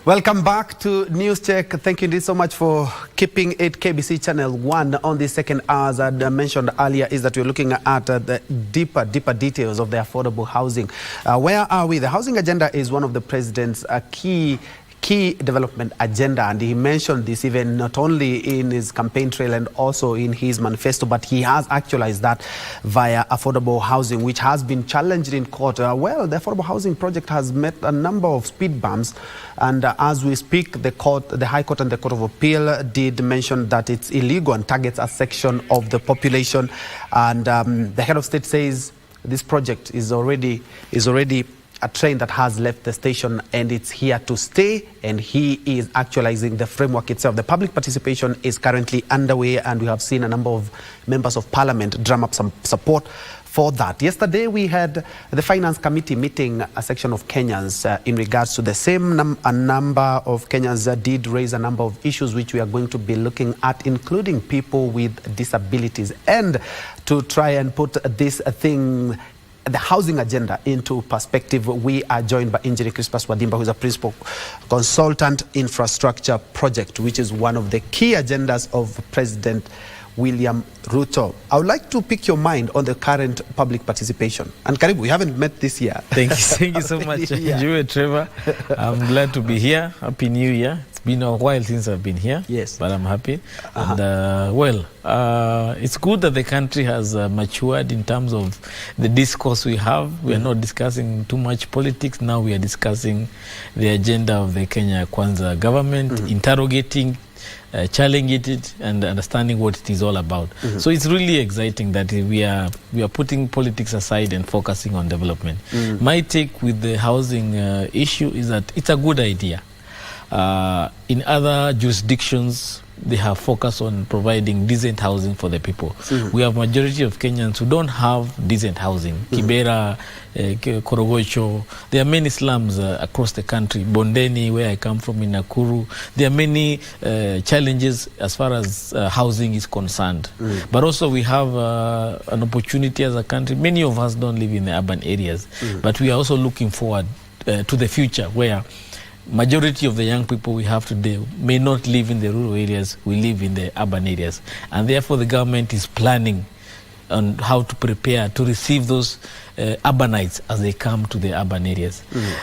Welcome back to News Check. Thank you so much for keeping it KBC Channel 1 on the second hour. As I mentioned earlier, is that we're looking at the deeper details of the affordable housing. Where are we? The housing agenda is one of the president's key development agenda, and he mentioned this even not only in his campaign trail and also in his manifesto, but he has actualized that via affordable housing, which has been challenged in court. Well, the affordable housing project has met a number of speed bumps, and as we speak, the High Court and the Court of Appeal did mention that it's illegal and targets a section of the population, and the head of state says this project is already a train that has left the station and it's here to stay, and he is actualizing the framework itself. The public participation is currently underway, and we have seen a number of members of parliament drum up some support for that. Yesterday we had the Finance Committee meeting a section of Kenyans in regards to the same a number of Kenyans did raise a number of issues which we are going to be looking at, including people with disabilities, and to try and put this thing, the housing agenda, into perspective. We are joined by Engineer Crispus Wadimba, who is a principal consultant infrastructure project, which is one of the key agendas of President William Ruto. I would like to pick your mind on the current public participation. And Karibu, we haven't met this year. Thank you so much, you, Trevor. I'm glad to be here. Happy New Year. It's been a while since I've been here. Yes, but I'm happy. And it's good that the country has matured in terms of the discourse we have. We are not discussing too much politics. Now we are discussing the agenda of the Kenya Kwanza government, interrogating, challenging it, and understanding what it is all about. So it's really exciting that we are putting politics aside and focusing on development. My take with the housing issue is that it's a good idea. In other jurisdictions, they have focused on providing decent housing for the people. We have majority of Kenyans who don't have decent housing. Kibera, Korogocho, there are many slums across the country. Bondeni, where I come from in Nakuru, there are many challenges as far as housing is concerned. But also we have an opportunity as a country. Many of us don't live in the urban areas, but we are also looking forward to the future where majority of the young people we have today may not live in the rural areas, we live in the urban areas. And therefore the government is planning on how to prepare to receive those urbanites as they come to the urban areas.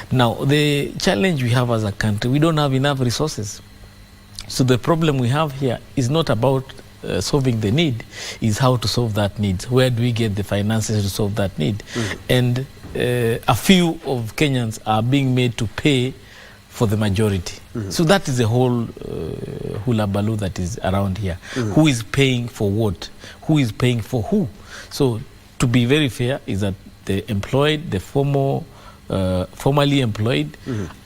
Now, the challenge we have as a country, we don't have enough resources. So the problem we have here is not about solving the need, is how to solve that need. Where do we get the finances to solve that need? And a few of Kenyans are being made to pay for the majority. So that is the whole hula baloo that is around here. Who is paying for what? Who is paying for who? So to be very fair is that the employed, the formally employed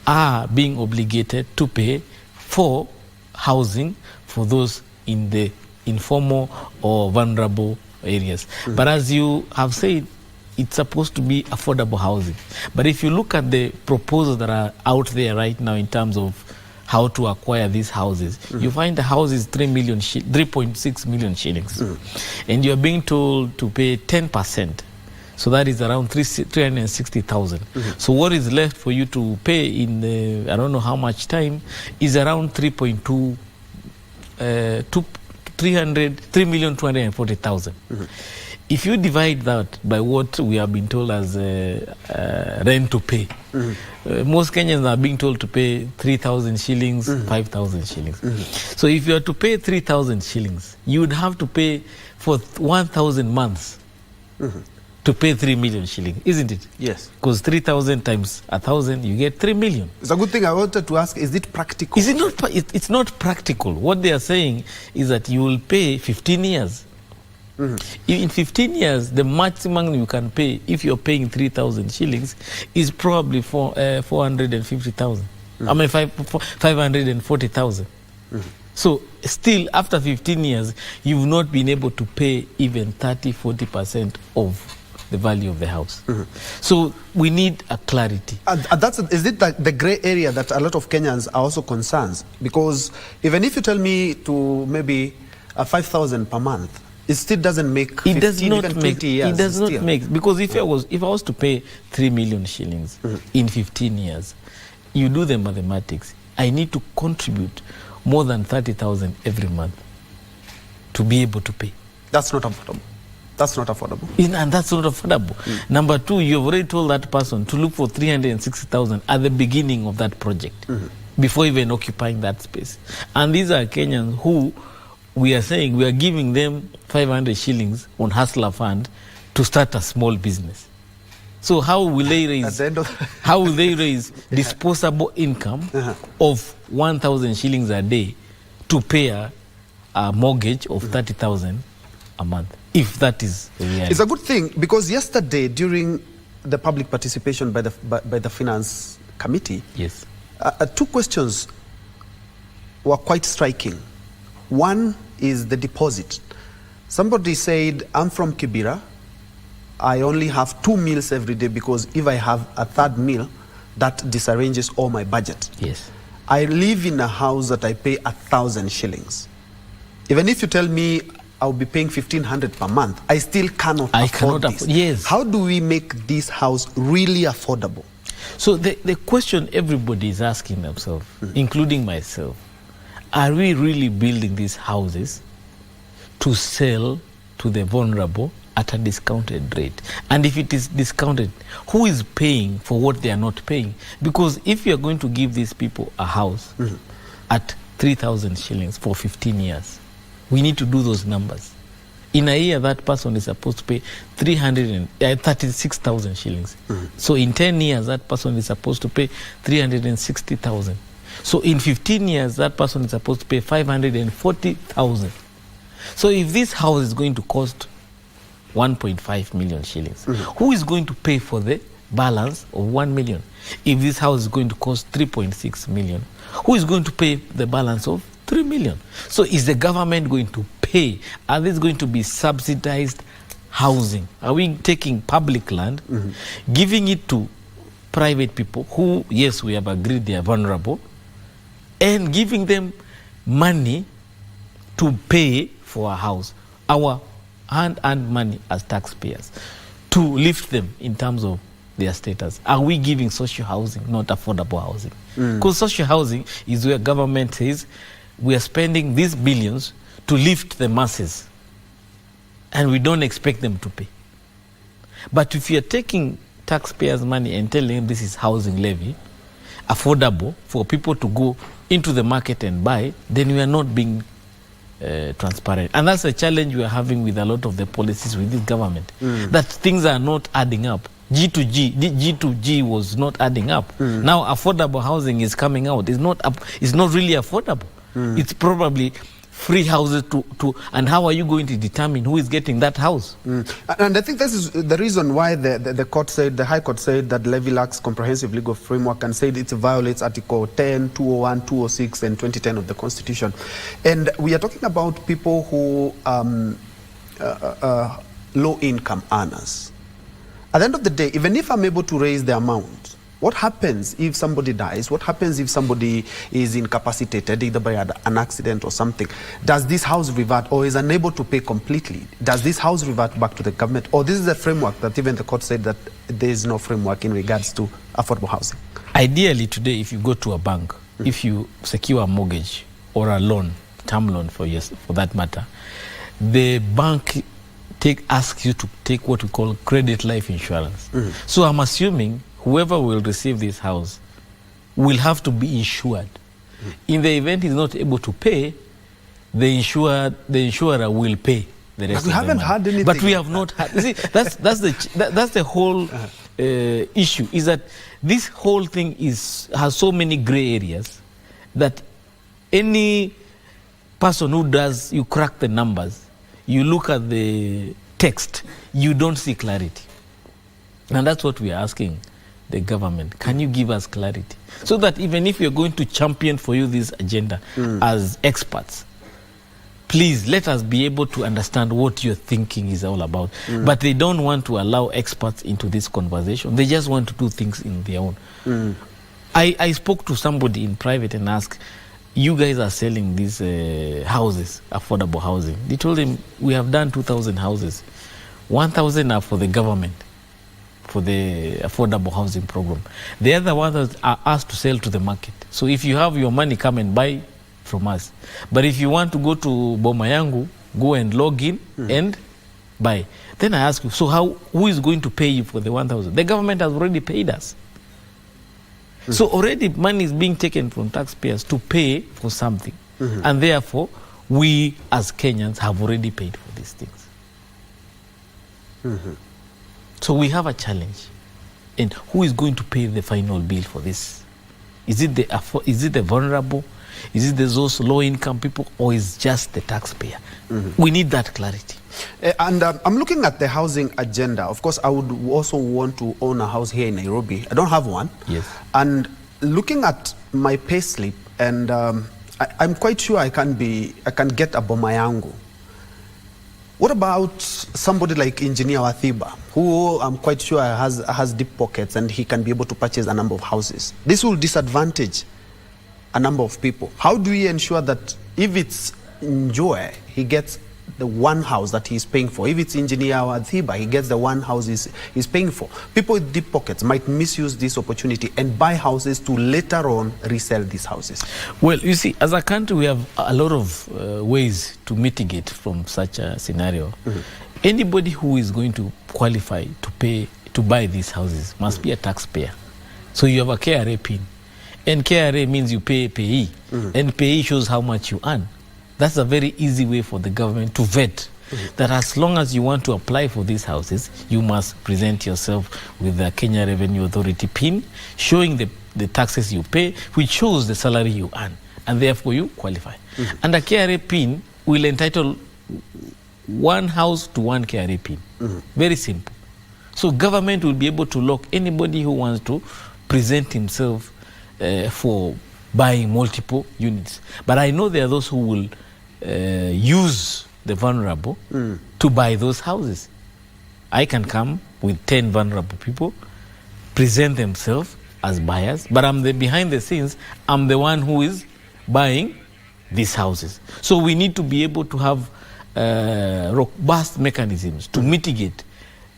are being obligated to pay for housing for those in the informal or vulnerable areas. But as you have said, it's supposed to be affordable housing. But if you look at the proposals that are out there right now in terms of how to acquire these houses, you find the house is 3.6 million shillings. And you're being told to pay 10%. So that is around 360,000. So what is left for you to pay in the, I don't know how much time, is around 3,240,000. If you divide that by what we have been told as rent to pay, most Kenyans are being told to pay 3,000 shillings, 5,000 shillings. So if you are to pay 3,000 shillings, you would have to pay for 1,000 months to pay 3 million shillings, isn't it? Yes. Because 3,000 times 1,000, you get 3 million. It's a good thing. I wanted to ask, is it practical? Is it not? It's not practical. What they are saying is that you will pay 15 years. In 15 years, the maximum you can pay if you're paying 3,000 shillings is probably 450,000. I mean 540,000. So still after 15 years, you've not been able to pay even 30-40% of the value of the house. So we need a clarity. Is it the gray area that a lot of Kenyans are also concerned? Because even if you tell me to maybe 5,000 per month, it still doesn't make 15, even 20 years. It does not make, because if I was to pay 3 million shillings in 15 years, you do the mathematics. I need to contribute more than 30,000 every month to be able to pay. That's not affordable. That's not affordable. And that's not affordable. Number two, you've already told that person to look for 360,000 at the beginning of that project, before even occupying that space. And these are Kenyans who we are saying we are giving them 500 shillings on Hustler Fund to start a small business. So how will they raise disposable income of 1,000 shillings a day to pay a mortgage of 30,000 a month, if that is the reality? It's a good thing, because yesterday during the public participation by the Finance Committee, yes, two questions were quite striking. One is the deposit. Somebody said, I'm from Kibera, I only have 2 meals every day, because if I have a third meal, that disarranges all my budget. Yes. I live in a house that I pay 1,000 shillings. Even if you tell me I'll be paying 1,500 per month, I still cannot afford this. Yes. How do we make this house really affordable? So the question everybody is asking themselves, including myself, are we really building these houses to sell to the vulnerable at a discounted rate? And if it is discounted, who is paying for what they are not paying? Because if you are going to give these people a house at 3,000 shillings for 15 years, we need to do those numbers. In a year, that person is supposed to pay 36,000 shillings. So in 10 years, that person is supposed to pay 360,000. So in 15 years, that person is supposed to pay 540,000. So if this house is going to cost 1.5 million shillings, who is going to pay for the balance of 1 million? If this house is going to cost 3.6 million, who is going to pay the balance of 3 million? So is the government going to pay? Are these going to be subsidized housing? Are we taking public land, giving it to private people who, yes, we have agreed they are vulnerable, and giving them money to pay for a house, our hand-earned money as taxpayers, to lift them in terms of their status? Are we giving social housing, not affordable housing? Because social housing is where government says we are spending these billions to lift the masses, and we don't expect them to pay. But if you're taking taxpayers' money and telling them this is housing levy, affordable for people to go into the market and buy, then we are not being transparent. And that's a challenge we are having with a lot of the policies with this government, that things are not adding up. G2G was not adding up. Now affordable housing is coming out. It's not really affordable. It's probably free houses and how are you going to determine who is getting that house? And I think this is the reason why the court said, the High Court said that levy lacks comprehensive legal framework, and said it violates Article 10, 201, 206 and 2010 of the Constitution. And we are talking about people who low-income earners. At the end of the day, even if I'm able to raise the amount, what happens if somebody dies? What happens if somebody is incapacitated, either by an accident or something? Does this house revert, or is unable to pay completely? Does this house revert back to the government? Or this is a framework that even the court said that there is no framework in regards to affordable housing? Ideally today, if you go to a bank, if you secure a mortgage or a loan, term loan for that matter, the bank asks you to take what we call credit life insurance. So I'm assuming whoever will receive this house will have to be insured. In the event he's not able to pay, the insurer will pay the rest of the money. We haven't had anything. But we have not had. See, that's the whole issue, is that this whole thing has so many gray areas that any person who you crack the numbers, you look at the text, you don't see clarity. And that's what we are asking the government. Can you give us clarity? So that even if you're going to champion for you this agenda as experts, please let us be able to understand what your thinking is all about. But they don't want to allow experts into this conversation. They just want to do things in their own. I spoke to somebody in private and asked, you guys are selling these houses, affordable housing. They told him, we have done 2,000 houses. 1,000 are for the government, for the affordable housing program. The other ones are asked to sell to the market. So if you have your money, come and buy from us. But if you want to go to Boma Yangu, go and log in and buy. Then I ask you, so who is going to pay you for the 1,000? The government has already paid us. So already money is being taken from taxpayers to pay for something. And therefore, we as Kenyans have already paid for these things. So we have a challenge. And who is going to pay the final bill for this? Is it the vulnerable? Is it those low-income people, or is just the taxpayer? We need that clarity. And I'm looking at the housing agenda. Of course, I would also want to own a house here in Nairobi. I don't have one. Yes. And looking at my payslip, and I'm quite sure I can get a Boma Yangu. What about somebody like Engineer Wathiba, who I'm quite sure has deep pockets and he can be able to purchase a number of houses? This will disadvantage a number of people. How do we ensure that if it's Njoe, he gets the one house that he's paying for? If it's Engineer Wathiba, he gets the one house he's paying for. People with deep pockets might misuse this opportunity and buy houses to later on resell these houses. Well, you see, as a country, we have a lot of ways to mitigate from such a scenario. Anybody who is going to qualify to buy these houses must be a taxpayer. So you have a KRA PIN. And KRA means you pay payee. And payee shows how much you earn. That's a very easy way for the government to vet that as long as you want to apply for these houses, you must present yourself with the Kenya Revenue Authority PIN, showing the taxes you pay, which shows the salary you earn, and therefore you qualify. And a KRA PIN will entitle one house to one KRA PIN. Very simple. So government will be able to lock anybody who wants to present himself for buying multiple units. But I know there are those who will use the vulnerable to buy those houses. I can come with 10 vulnerable people, present themselves as buyers, but behind the scenes, I'm the one who is buying these houses. So we need to be able to have robust mechanisms to mitigate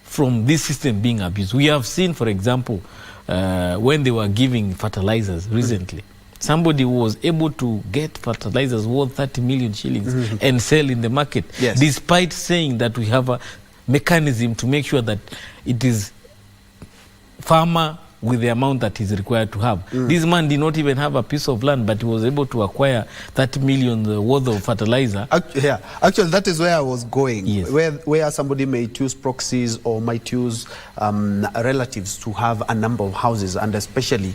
from this system being abused. We have seen, for example, when they were giving fertilizers recently, somebody was able to get fertilizers worth 30 million shillings and sell in the market, despite saying that we have a mechanism to make sure that it is farmer with the amount that is required to have. This man did not even have a piece of land, but he was able to acquire 30 million worth of fertilizer. Actually, that is where I was going. Yes. Where somebody may choose proxies or might use relatives to have a number of houses, and especially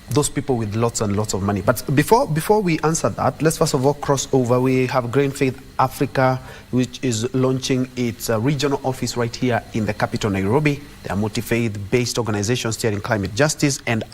those people with lots and lots of money. But before we answer that, let's first of all cross over. We have Grain Faith Africa, which is launching its regional office right here in the capital, Nairobi. They are multi-faith-based organization steering climate justice and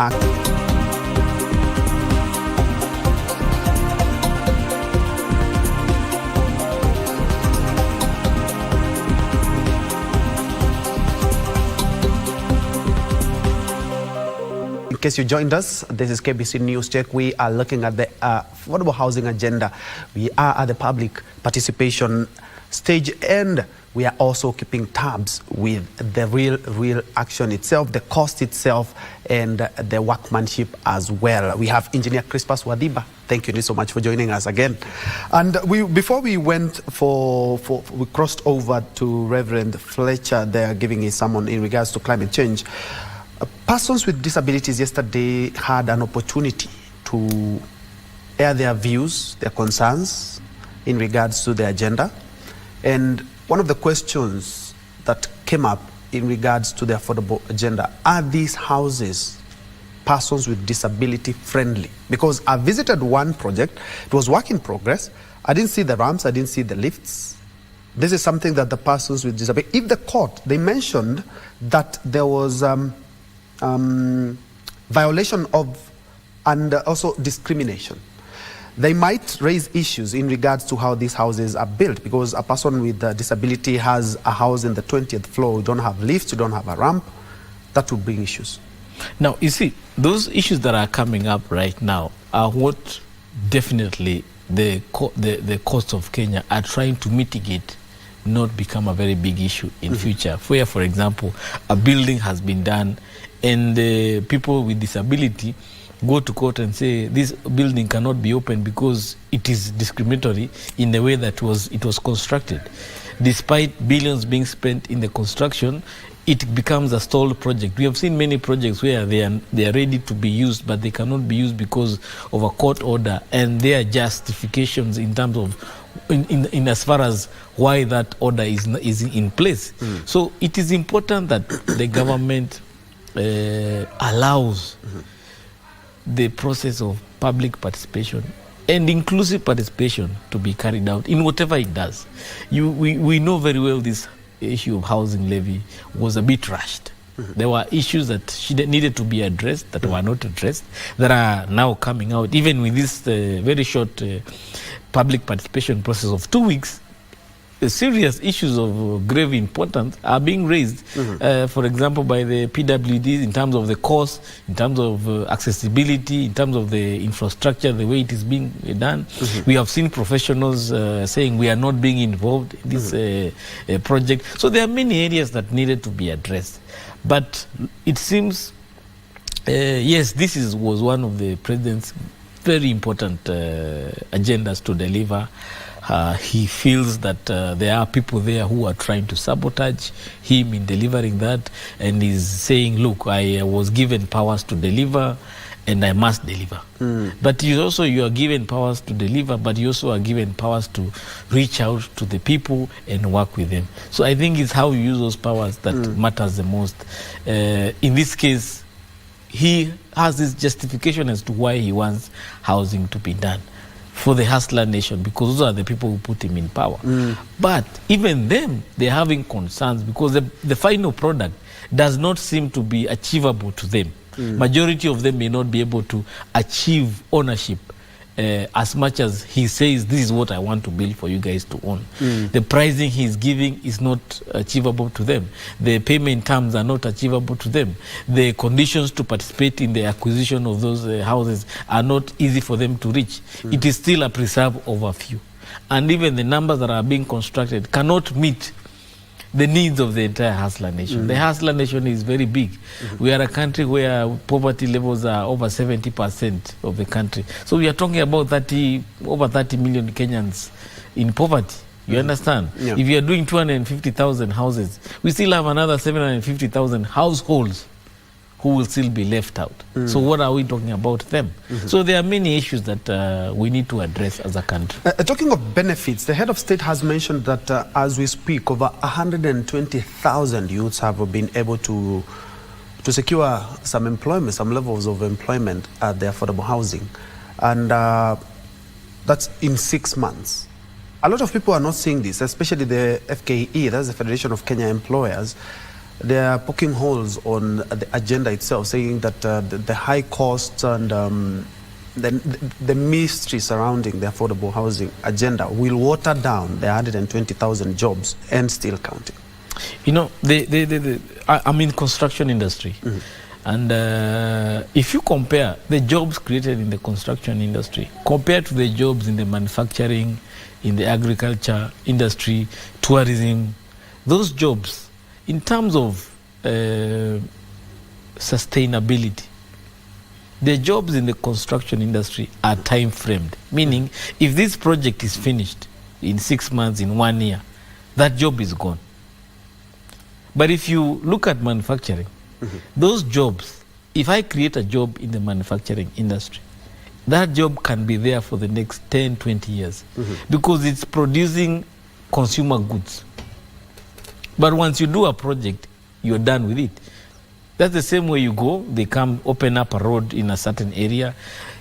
In case you joined us, this is KBC News Check. We are looking at the affordable housing agenda. We are at the public participation stage, and we are also keeping tabs with the real action itself, the cost itself, and the workmanship as well. We have Engineer Crispus Wathiba. Thank you so much for joining us again. And before we went we crossed over to Reverend Fletcher there giving his sermon in regards to climate change. Persons with disabilities yesterday had an opportunity to air their views, their concerns in regards to the agenda. And one of the questions that came up in regards to the affordable agenda, are these houses persons with disability friendly? Because I visited one project, it was work in progress. I didn't see the ramps, I didn't see the lifts. This is something that the persons with disability, if the court, they mentioned that there was violation of and also discrimination. They might raise issues in regards to how these houses are built, because a person with a disability has a house in the 20th floor, you don't have lifts, you don't have a ramp. That would bring issues. Now, you see, those issues that are coming up right now are what definitely the courts of Kenya are trying to mitigate not become a very big issue in future. Where, for example, a building has been done and people with disability go to court and say this building cannot be opened because it is discriminatory in the way that it was constructed. Despite billions being spent in the construction, it becomes a stalled project. We have seen many projects where they are ready to be used, but they cannot be used because of a court order and their justifications in terms of in as far as why that order is in place. So it is important that the government allows the process of public participation and inclusive participation to be carried out in whatever it does. We know very well this issue of housing levy was a bit rushed. There were issues that needed to be addressed that were not addressed, that are now coming out. Even with this very short public participation process of 2 weeks, serious issues of grave importance are being raised, for example, by the PWDs in terms of the cost, in terms of accessibility, in terms of the infrastructure, the way it is being done. We have seen professionals saying we are not being involved in this project. So there are many areas that needed to be addressed. But it seems, yes, this was one of the president's very important agendas to deliver. He feels that there are people there who are trying to sabotage him in delivering that, and is saying, look, I was given powers to deliver and I must deliver. But you are given powers to deliver, but you also are given powers to reach out to the people and work with them. So I think it's how you use those powers that matters the most. In this case, he has this justification as to why he wants housing to be done for the hustler nation, because those are the people who put him in power. But even them, they're having concerns because the final product does not seem to be achievable to them. Majority of them may not be able to achieve ownership as much as he says, this is what I want to build for you guys to own. The pricing he's giving is not achievable to them. The payment terms are not achievable to them. The conditions to participate in the acquisition of those houses are not easy for them to reach. It is still a preserve of a few. And even the numbers that are being constructed cannot meet the needs of the entire hustler nation. The hustler nation is very big. We are a country where poverty levels are over 70% of the country. So we are talking about over 30 million Kenyans in poverty. You understand? Yeah. If you are doing 250,000 houses, we still have another 750,000 households who will still be left out. So what are we talking about them? So there are many issues that we need to address as a country. Talking of benefits, the head of state has mentioned that as we speak, over 120,000 youths have been able to secure some employment, some levels of employment at the affordable housing. And that's in 6 months. A lot of people are not seeing this, especially the FKE, that's the Federation of Kenya Employers. They are poking holes on the agenda itself, saying that the high costs and the mystery surrounding the affordable housing agenda will water down the 120,000 jobs and still counting. You know, I'm in construction industry. And if you compare the jobs created in the construction industry compared to the jobs in the manufacturing, in the agriculture industry, tourism, those jobs, in terms of sustainability, the jobs in the construction industry are time framed. Meaning, if this project is finished in 6 months, in 1 year, that job is gone. But if you look at manufacturing, those jobs, if I create a job in the manufacturing industry, that job can be there for the next 10, 20 years because it's producing consumer goods. But once you do a project, you're done with it. That's the same way you go. They come open up a road in a certain area.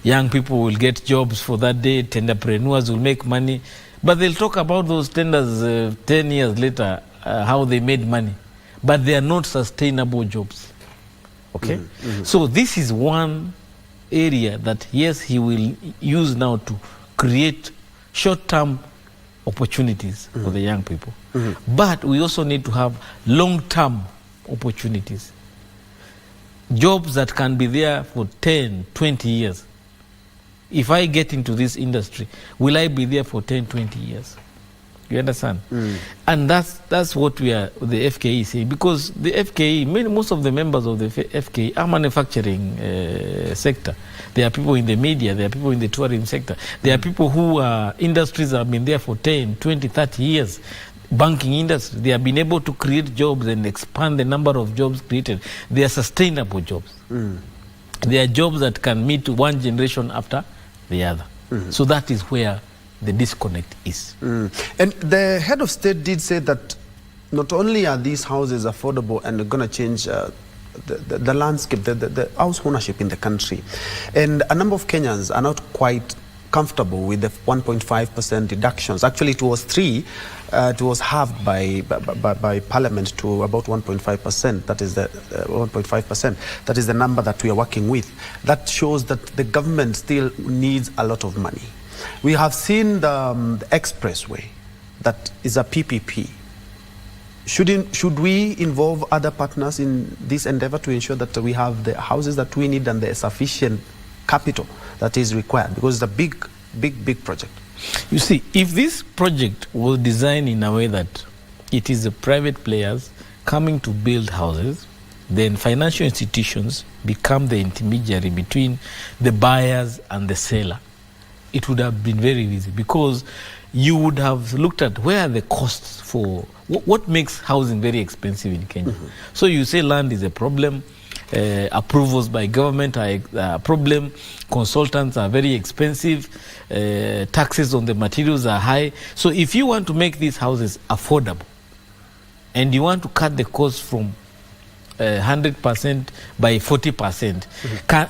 Young people will get jobs for that day. Tenderpreneurs will make money. But they'll talk about those tenders 10 years later, how they made money. But they are not sustainable jobs. Okay? So this is one area that, yes, he will use now to create short-term opportunities for the young people. But we also need to have long-term opportunities. Jobs that can be there for 10, 20 years. If I get into this industry, will I be there for 10, 20 years? You understand? And that's what the FKE say, because the FKE, most of the members of the FKE are manufacturing sector. There are people in the media, there are people in the tourism sector, there are people who industries have been there for 10, 20, 30 years. Banking industry, they have been able to create jobs and expand the number of jobs created. They are sustainable jobs. They are jobs that can meet one generation after the other. So that is where the disconnect is. And the head of state did say that not only are these houses affordable and going to change the landscape, the house ownership in the country, and a number of Kenyans are not quite comfortable with the 1.5% deductions. Actually, it was 3. It was halved by Parliament to about 1.5%. That is the 1.5%. That is the number that we are working with. That shows that the government still needs a lot of money. We have seen the expressway, that is a PPP. Should we involve other partners in this endeavor to ensure that we have the houses that we need and the sufficient capital that is required? Because it's a big project. You see, if this project was designed in a way that it is the private players coming to build houses, then financial institutions become the intermediary between the buyers and the seller, it would have been very easy, because you would have looked at where are the costs for what makes housing very expensive in Kenya. So you say land is a problem, approvals by government are a problem, consultants are very expensive, taxes on the materials are high. So if you want to make these houses affordable and you want to cut the cost from 100% by 40%,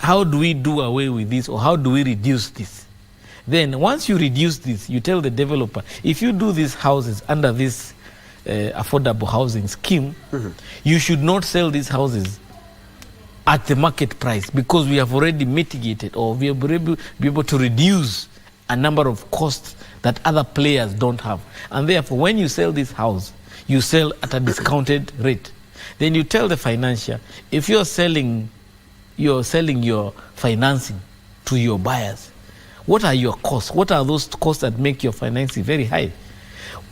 how do we do away with this, or how do we reduce this? Then once you reduce this, you tell the developer, if you do these houses under this affordable housing scheme, you should not sell these houses at the market price, because we have already mitigated, or we are able to reduce a number of costs that other players don't have. And therefore, when you sell this house, you sell at a discounted rate. Then you tell the financier, if you're selling your financing to your buyers, what are your costs? What are those costs that make your financing very high?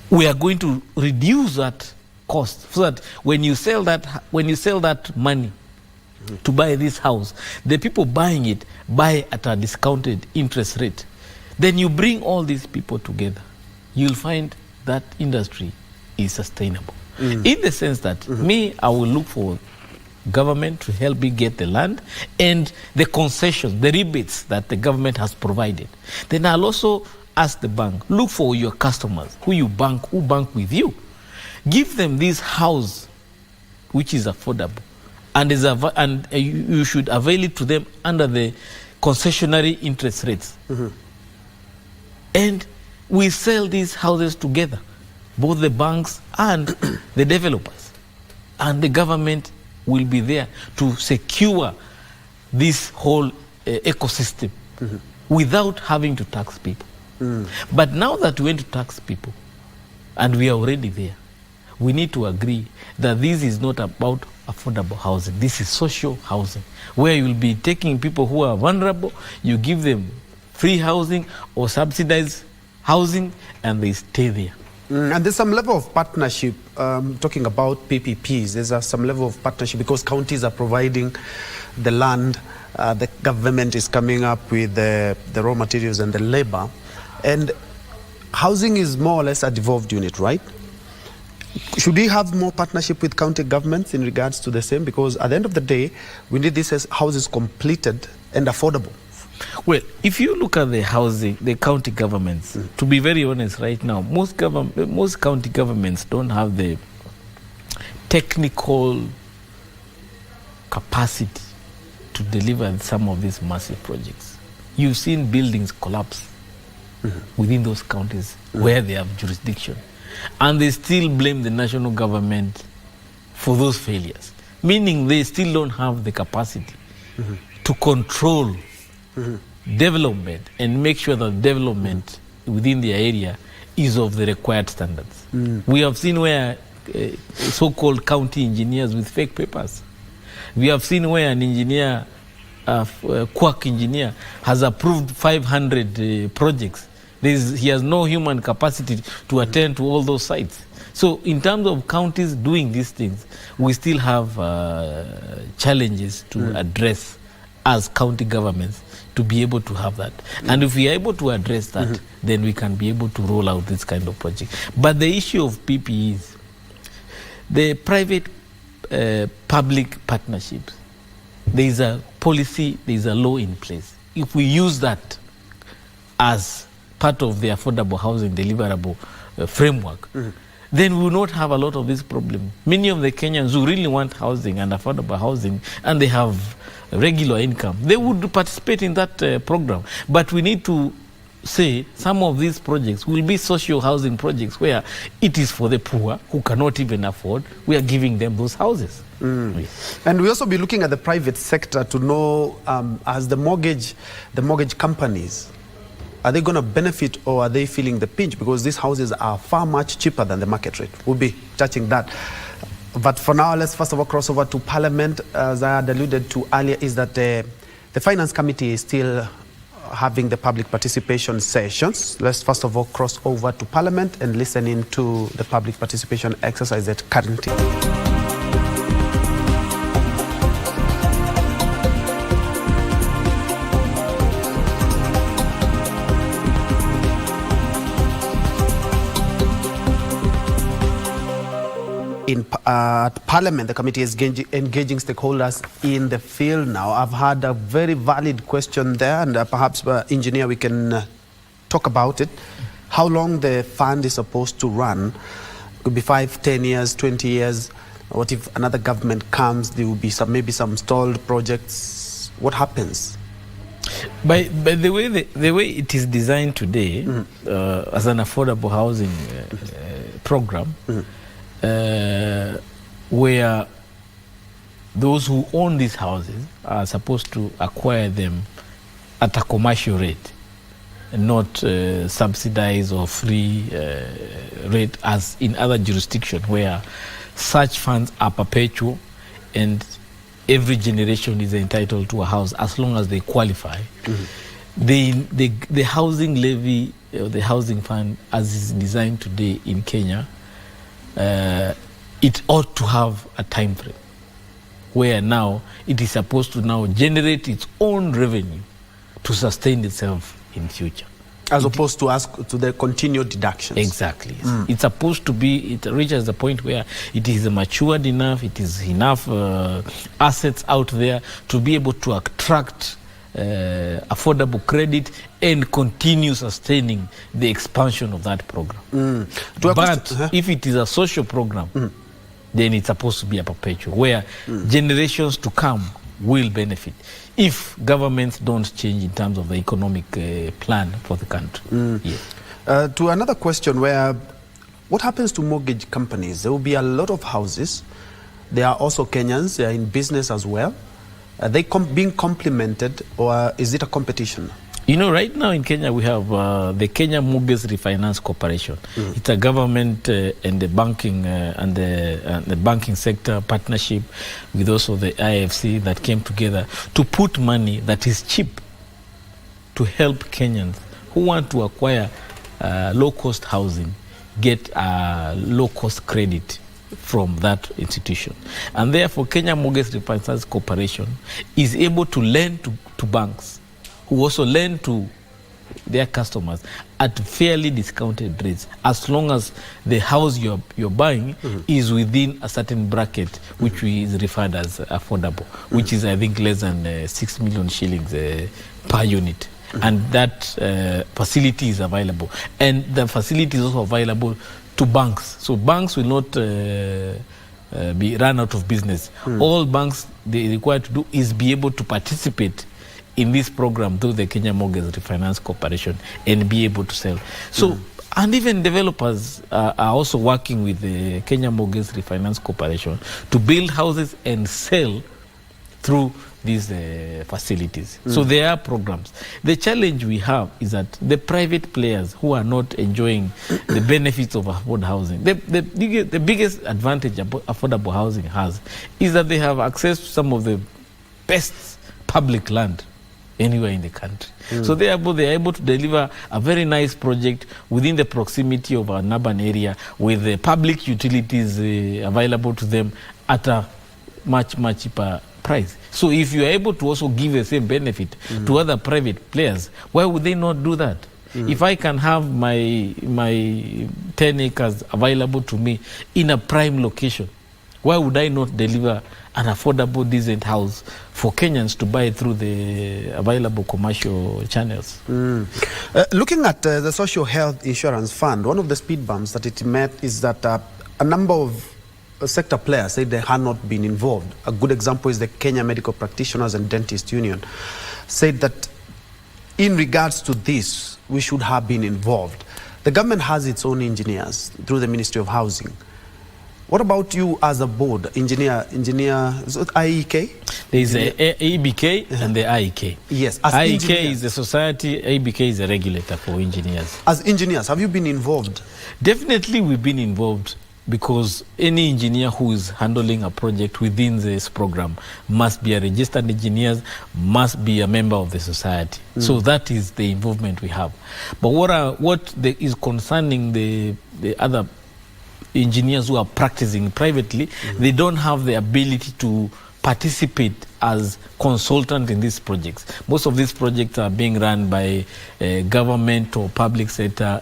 We are going to reduce that cost, so that when you sell that money to buy this house, the people buying it buy at a discounted interest rate. Then you bring all these people together, you'll find that industry is sustainable. In the sense that I will look for government to help me get the land and the concessions, the rebates that the government has provided. Then I'll also ask the bank, look for your customers, who bank with you. Give them this house which is affordable, and you should avail it to them under the concessionary interest rates. And we sell these houses together, both the banks and the developers, and the government will be there to secure this whole ecosystem without having to tax people. But now that we want to tax people, and we are already there, we need to agree that this is not about affordable housing. This is social housing, where you will be taking people who are vulnerable, you give them free housing or subsidized housing, and they stay there. And there's some level of partnership, talking about PPPs, there's some level of partnership because counties are providing the land, the government is coming up with the raw materials and the labor, and housing is more or less a devolved unit, right? Should we have more partnership with county governments in regards to the same? Because at the end of the day, we need these houses completed and affordable. Well, if you look at the housing, the county governments, to be very honest right now, most county governments don't have the technical capacity to deliver some of these massive projects. You've seen buildings collapse within those counties where they have jurisdiction, and they still blame the national government for those failures, meaning they still don't have the capacity to control development and make sure that development within the area is of the required standards. We have seen where so-called county engineers with fake papers. We have seen where an engineer, quack engineer, has approved 500 projects He has no human capacity to attend to all those sites. So in terms of counties doing these things, we still have challenges to address as county governments to be able to have that. And if we are able to address that, then we can be able to roll out this kind of project. But the issue of PPEs, the private public partnerships, there is a policy, there is a law in place. If we use that as part of the affordable housing deliverable framework, then we will not have a lot of this problem. Many of the Kenyans who really want housing and affordable housing, and they have regular income, they would participate in that program. But we need to say some of these projects will be social housing projects where it is for the poor who cannot even afford. We are giving them those houses. Yes. And we also be looking at the private sector to know, as the mortgage companies, are they going to benefit or are they feeling the pinch? Because these houses are far much cheaper than the market rate. We'll be touching that. But for now, let's first of all cross over to Parliament. As I had alluded to earlier, is that the Finance Committee is still having the public participation sessions. Let's first of all cross over to Parliament and listen into the public participation exercise that currently. At Parliament, the committee is engaging stakeholders in the field now. I've had a very valid question there, and perhaps, Engineer, we can talk about it. How long the fund is supposed to run? Could be 5, 10 years, 20 years. What if another government comes? There will be maybe some stalled projects. What happens? By the way it is designed today, as an affordable housing program, where those who own these houses are supposed to acquire them at a commercial rate and not subsidized or free rate as in other jurisdictions where such funds are perpetual and every generation is entitled to a house as long as they qualify. The housing levy, the housing fund as is designed today in Kenya, it ought to have a time frame where now it is supposed to now generate its own revenue to sustain itself in future. As opposed to ask to the continued deductions. Exactly. It's supposed to be, it reaches the point where it is matured enough, it is enough assets out there to be able to attract affordable credit and continue sustaining the expansion of that program. But if it is a social program, then it's supposed to be a perpetual where generations to come will benefit if governments don't change in terms of the economic plan for the country. Yes. To another question, where what happens to mortgage companies? There will be a lot of houses. They are also Kenyans. They are in business as well. Are they being complemented, or is it a competition? You know, right now in Kenya we have the Kenya Mortgage Refinance Corporation. It's a government and the banking and the banking sector partnership with also the IFC that came together to put money that is cheap to help Kenyans who want to acquire low-cost housing get low-cost credit from that institution. And therefore Kenya Mortgage Refinance Corporation is able to lend to banks who also lend to their customers at fairly discounted rates, as long as the house you're buying is within a certain bracket, which is referred as affordable, which is I think less than 6 million shillings per unit. And that facility is available. And the facility is also available to banks. So banks will not be run out of business. All banks they require to do is be able to participate in this program through the Kenya Mortgage Refinance Corporation and be able to sell. So, and even developers are also working with the Kenya Mortgage Refinance Corporation to build houses and sell through these facilities. So there are programs. The challenge we have is that the private players who are not enjoying the benefits of affordable housing, the biggest advantage affordable housing has is that they have access to some of the best public land anywhere in the country. So they are able to deliver a very nice project within the proximity of an urban area with the public utilities available to them at a much cheaper price. So if you are able to also give the same benefit to other private players, why would they not do that? If I can have my 10 acres available to me in a prime location, why would I not deliver an affordable, decent house for Kenyans to buy through the available commercial channels? Looking at the Social Health Insurance Fund, one of the speed bumps that it met is that a number of sector players say they had not been involved. A good example is the Kenya Medical Practitioners and Dentists Union said that in regards to this, we should have been involved. The government has its own engineers through the Ministry of Housing. What about you as a board, engineer, is it IEK? There is the ABK and the IEK. Yes. As IEK engineers, is the society, ABK is a regulator for engineers. As engineers, have you been involved? Definitely we've been involved, because any engineer who is handling a project within this program must be a registered engineer, must be a member of the society. So that is the involvement we have. But what is concerning the other engineers who are practicing privately, they don't have the ability to participate as consultant in these projects. Most of these projects are being run by government or public sector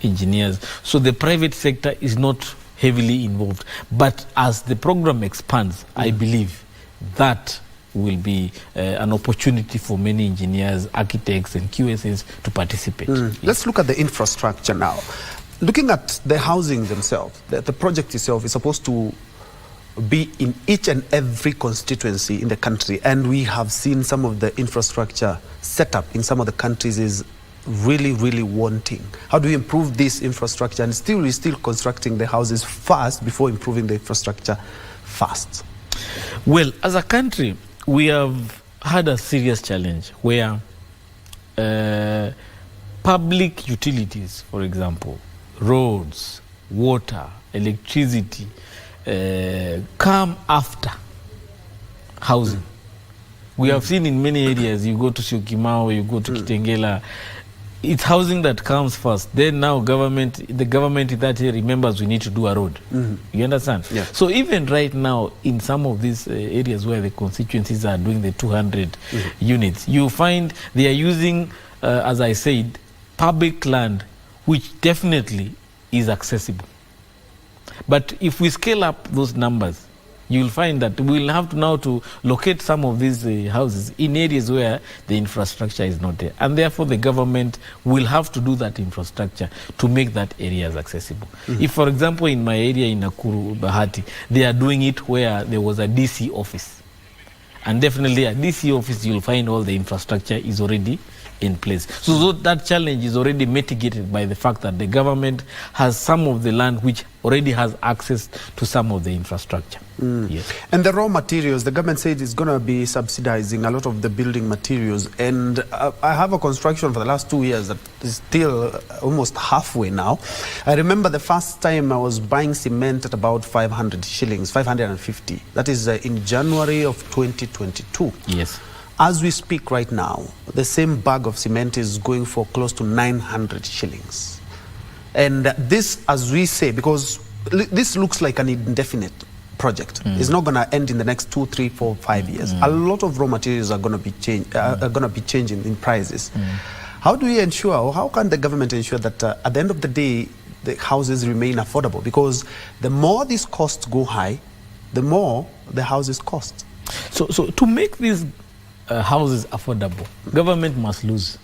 engineers. So the private sector is not heavily involved. But as the program expands, I believe that will be an opportunity for many engineers, architects and QSs to participate. Let's look at the infrastructure now. Looking at the housing themselves, the project itself is supposed to be in each and every constituency in the country, and we have seen some of the infrastructure set up in some of the countries is really wanting. How do we improve this infrastructure? And we're still constructing the houses fast before improving the infrastructure fast. Well, as a country, we have had a serious challenge where public utilities, for example, roads, water, electricity, come after housing. We have seen in many areas, you go to Syokimau, you go to Kitengela, it's housing that comes first. Then now the government in that area remembers we need to do a road. You understand? Yeah. So even right now, in some of these areas where the constituencies are doing the 200 units, you find they are using, as I said, public land, which definitely is accessible. But if we scale up those numbers, you'll find that we'll have to now to locate some of these houses in areas where the infrastructure is not there. And therefore the government will have to do that infrastructure to make that areas accessible. If, for example, in my area in Nakuru, Bahati, they are doing it where there was a DC office. And definitely at DC office, you'll find all the infrastructure is already in place. So that challenge is already mitigated by the fact that the government has some of the land which already has access to some of the infrastructure. Yes. And the raw materials, the government said it's going to be subsidizing a lot of the building materials. And I have a construction for the last 2 years that is still almost halfway now. I remember the first time I was buying cement at about 500 shillings, 550. That is in January of 2022. Yes. As we speak right now, the same bag of cement is going for close to 900 shillings. And this, as we say, because this looks like an indefinite project. It's not going to end in the next 2, 3, 4, 5 years. A lot of raw materials are going to be changing in prices. How do we ensure, or how can the government ensure that at the end of the day, the houses remain affordable? Because the more these costs go high, the more the houses cost. So to make these houses affordable, government must lose.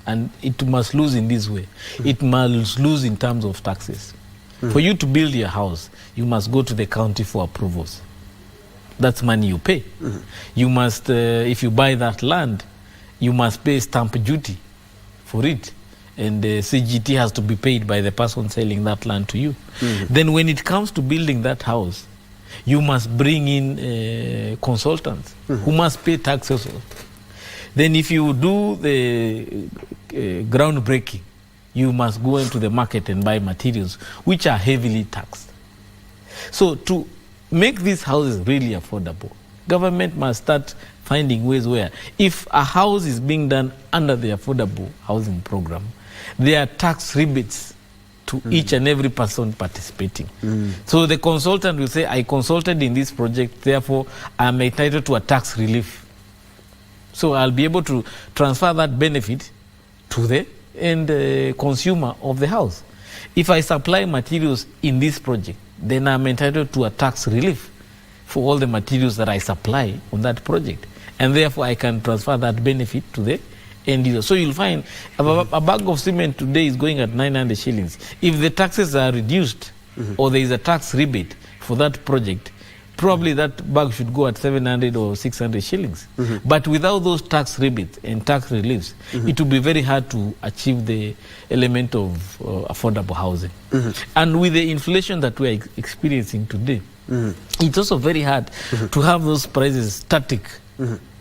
And it must lose in this way. It must lose in terms of taxes. For you to build your house, you must go to the county for approvals. That's money you pay. You must, if you buy that land, you must pay stamp duty for it. And the CGT has to be paid by the person selling that land to you. Then when it comes to building that house, you must bring in consultants who must pay taxes. Then if you do the groundbreaking, you must go into the market and buy materials which are heavily taxed. So to make these houses really affordable, Government must start finding ways where if a house is being done under the affordable housing program, there are tax rebates to each and every person participating. So the consultant will say, I consulted in this project, therefore I'm entitled to a tax relief. So I'll be able to transfer that benefit to the end consumer of the house. If I supply materials in this project, then I'm entitled to a tax relief for all the materials that I supply on that project. And therefore I can transfer that benefit to the end user. So you'll find a bag of cement today is going at 900 shillings. If the taxes are reduced or there is a tax rebate for that project, probably that bag should go at 700 or 600 shillings. But without those tax rebates and tax reliefs, it will be very hard to achieve the element of affordable housing. And with the inflation that we are experiencing today, it's also very hard to have those prices static,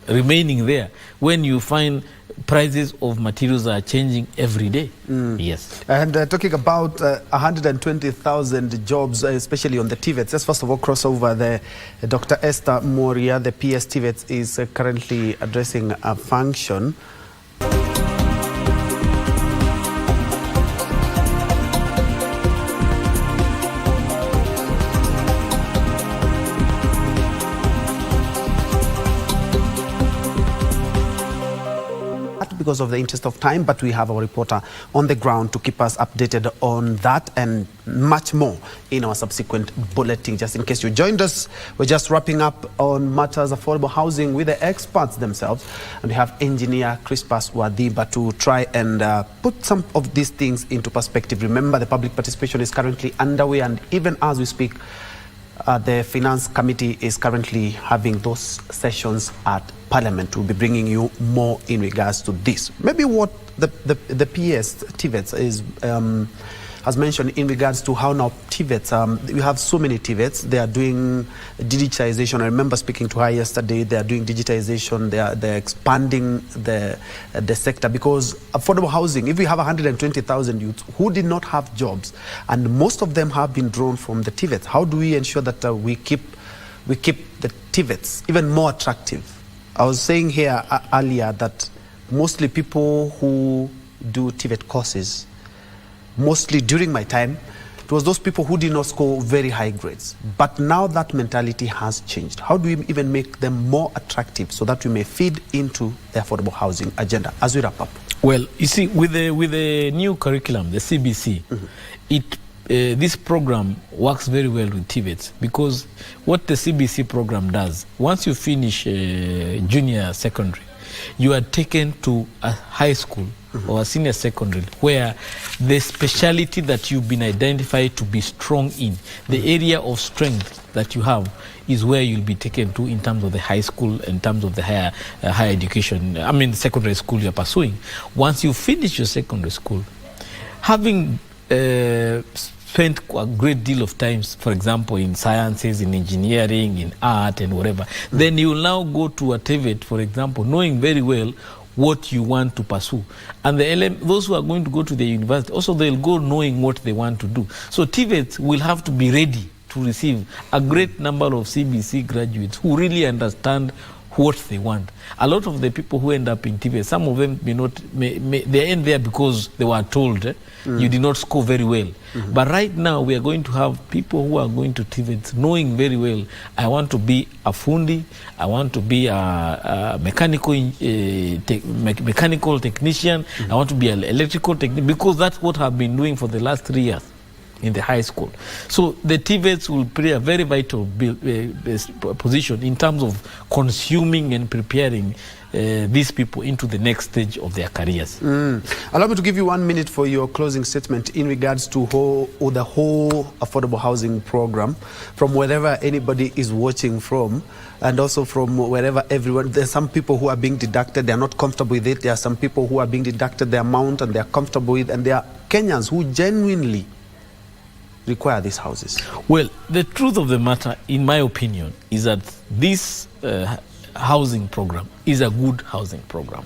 remaining there, when you find prices of materials are changing every day. Yes. And talking about 120,000 jobs, especially on the TVETs, let's first of all cross over the Dr. Esther Moria, the PS TVETs, is currently addressing a function. Because of the interest of time, but we have our reporter on the ground to keep us updated on that and much more in our subsequent bulletin. Just in case you joined us, we're just wrapping up on matters affordable housing with the experts themselves, and we have engineer Crispus Wadiba to try and put some of these things into perspective. Remember, the public participation is currently underway, and even as we speak, the Finance Committee is currently having those sessions at Parliament. We'll be bringing you more in regards to this. Maybe what the PS TVETs is has mentioned in regards to how now TVETs, we have so many TVETs, they are doing digitization. I remember speaking to her yesterday, they are doing digitization, they're expanding the sector, because affordable housing, if we have 120,000 youths who did not have jobs, and most of them have been drawn from the TVETs, how do we ensure that we keep the TVETs even more attractive? I was saying here earlier that mostly people who do TVET courses, mostly during my time, it was those people who did not score very high grades. But now that mentality has changed. How do we even make them more attractive so that we may feed into the affordable housing agenda as we wrap up? Well, you see, with the new curriculum, the CBC, this program works very well with TVETs, because what the CBC program does, once you finish junior secondary, you are taken to a high school or a senior secondary, where the speciality that you've been identified to be strong in, the area of strength that you have, is where you'll be taken to in terms of the high school, in terms of the higher education, I mean secondary school you're pursuing. Once you finish your secondary school, having spent a great deal of time, for example, in sciences, in engineering, in art and whatever, then you will now go to a TVET, for example, knowing very well what you want to pursue. And those who are going to go to the university, also they'll go knowing what they want to do. So TVETs will have to be ready to receive a great number of CBC graduates who really understand what they want. A lot of the people who end up in TVET, some of them they end there because they were told you did not score very well. But right now we are going to have people who are going to TVET knowing very well, I want to be a fundi, I want to be a mechanical technician, I want to be an electrical technician, because that's what I've been doing for the last 3 years in the high school. So the TVETs will play a very vital position in terms of consuming and preparing these people into the next stage of their careers. Allow me to give you 1 minute for your closing statement in regards to the whole affordable housing program, from wherever anybody is watching from, and also from wherever everyone. There's some people who are being deducted, they are not comfortable with it. There are some people who are being deducted the amount and they are comfortable with, and there are Kenyans who genuinely require these houses. Well, the truth of the matter, in my opinion, is that this housing program is a good housing program.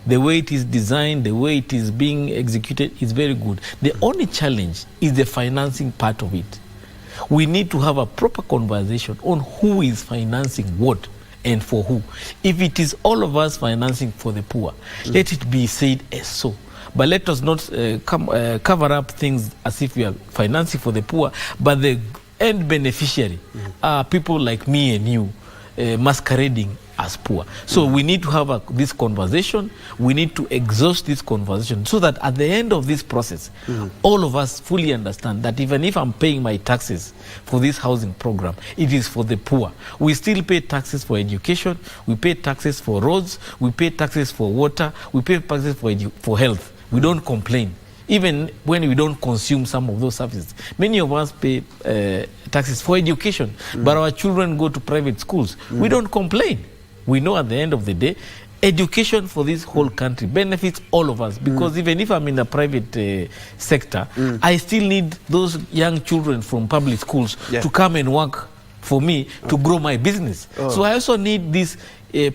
The way it is designed, the way it is being executed is very good. The only challenge is the financing part of it. We need to have a proper conversation on who is financing what and for who. If it is all of us financing for the poor, let it be said as so. But let us not cover up things as if we are financing for the poor, but the end beneficiary are people like me and you, masquerading as poor. So we need to have this conversation. We need to exhaust this conversation so that at the end of this process, all of us fully understand that even if I'm paying my taxes for this housing program, it is for the poor. We still pay taxes for education. We pay taxes for roads. We pay taxes for water. We pay taxes for health. We don't complain. Even when we don't consume some of those services. Many of us pay taxes for education, but our children go to private schools. We don't complain. We know at the end of the day, education for this whole country benefits all of us, because even if I'm in the private sector, I still need those young children from public schools to come and work for me to grow my business. So I also need these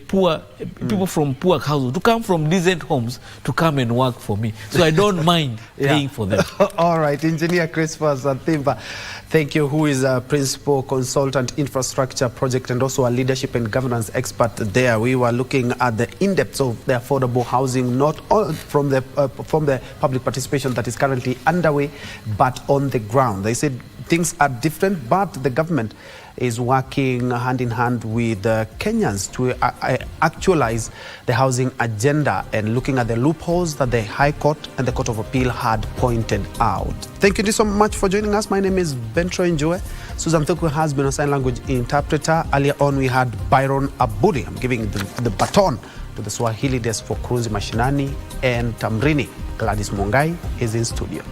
poor people from poor households to come from decent homes to come and work for me. So I don't mind paying for them. All right, Engineer Crispus Thimba, thank you, who is a Principal Consultant Infrastructure Project and also a Leadership and Governance Expert there. We were looking at the in-depth of the affordable housing, not all from the public participation that is currently underway, but on the ground. They said things are different, but the government is working hand in hand with Kenyans to actualize the housing agenda and looking at the loopholes that the High Court and the Court of Appeal had pointed out. Thank you so much for joining us. My name is Bentro Njue. Susan Thuku has been a sign language interpreter. Earlier on, we had Byron Abudi. I'm giving the baton to the Swahili desk for Kurunzi Mashinani and Tamrini. Gladys Mungai is in studio.